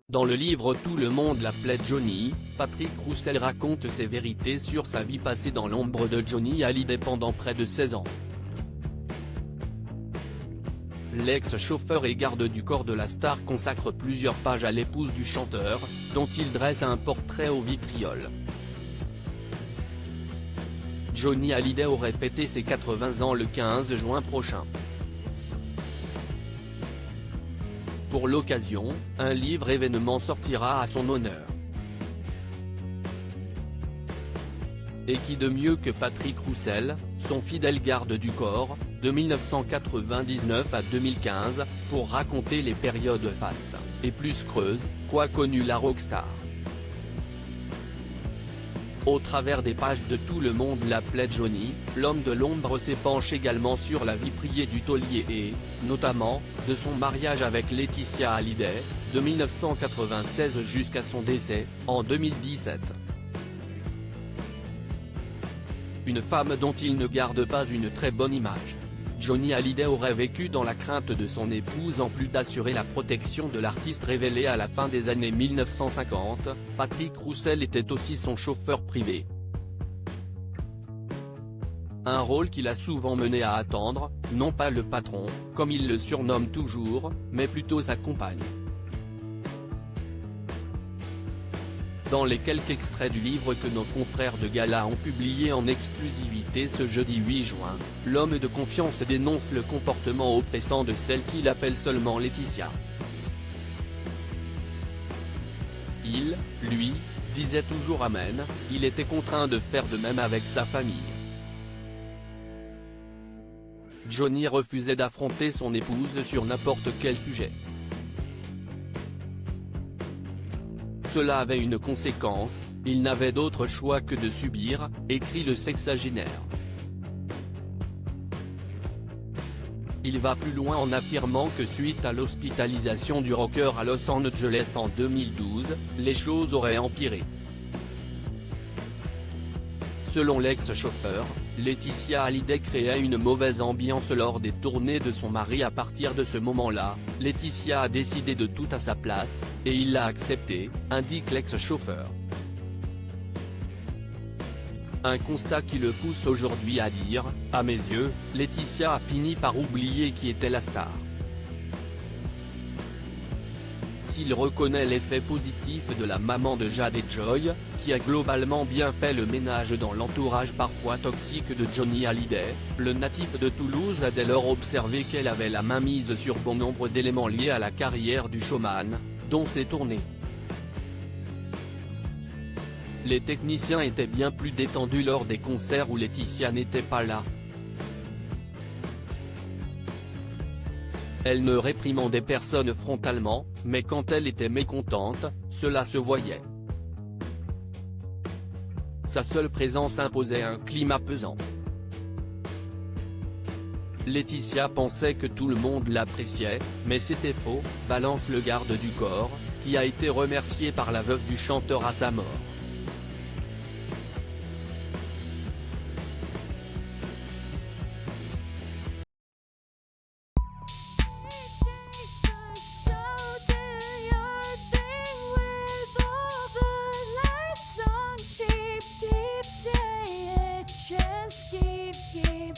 Dans le livre Tout le monde l'appelait Johnny, Patrick Roussel raconte ses vérités sur sa vie passée dans l'ombre de Johnny Hallyday pendant près de 16 ans. L'ex-chauffeur et garde du corps de la star consacre plusieurs pages à l'épouse du chanteur, dont il dresse un portrait au vitriol. Johnny Hallyday aurait fêté ses 80 ans le 15 juin prochain. Pour l'occasion, un livre événement sortira à son honneur. Et qui de mieux que Patrick Roussel, son fidèle garde du corps, de 1999 à 2015, pour raconter les périodes fastes, et plus creuses, qu'a connu la rockstar. Au travers des pages de Tout le monde l'appelait Johnny, l'homme de l'ombre s'épanche également sur la vie privée du taulier et, notamment, de son mariage avec Laetitia Hallyday, de 1996 jusqu'à son décès, en 2017. Une femme dont il ne garde pas une très bonne image. Johnny Hallyday aurait vécu dans la crainte de son épouse en plus d'assurer la protection de l'artiste révélé à la fin des années 1950, Patrick Roussel était aussi son chauffeur privé. Un rôle qu'il a souvent mené à attendre, non pas le patron, comme il le surnomme toujours, mais plutôt sa compagne. Dans les quelques extraits du livre que nos confrères de Gala ont publié en exclusivité ce jeudi 8 juin, l'homme de confiance dénonce le comportement oppressant de celle qu'il appelle seulement Laetitia. Il, lui, disait toujours amen, il était contraint de faire de même avec sa famille. Johnny refusait d'affronter son épouse sur n'importe quel sujet. Cela avait une conséquence, il n'avait d'autre choix que de subir, écrit le sexagénaire. Il va plus loin en affirmant que suite à l'hospitalisation du rocker à Los Angeles en 2012, les choses auraient empiré. Selon l'ex-chauffeur, Laetitia Hallyday créait une mauvaise ambiance lors des tournées de son mari. À partir de ce moment-là, Laetitia a décidé de tout à sa place, et il l'a accepté, indique l'ex-chauffeur. Un constat qui le pousse aujourd'hui à dire, à mes yeux, Laetitia a fini par oublier qui était la star. S'il reconnaît l'effet positif de la maman de Jade et Joy, qui a globalement bien fait le ménage dans l'entourage parfois toxique de Johnny Hallyday, le natif de Toulouse a dès lors observé qu'elle avait la main mise sur bon nombre d'éléments liés à la carrière du showman, dont ses tournées. Les techniciens étaient bien plus détendus lors des concerts où Laetitia n'était pas là. Elle ne réprimandait personne frontalement, mais quand elle était mécontente, cela se voyait. Sa seule présence imposait un climat pesant. Laetitia pensait que tout le monde l'appréciait, mais c'était faux, balance le garde du corps, qui a été remercié par la veuve du chanteur à sa mort. Keep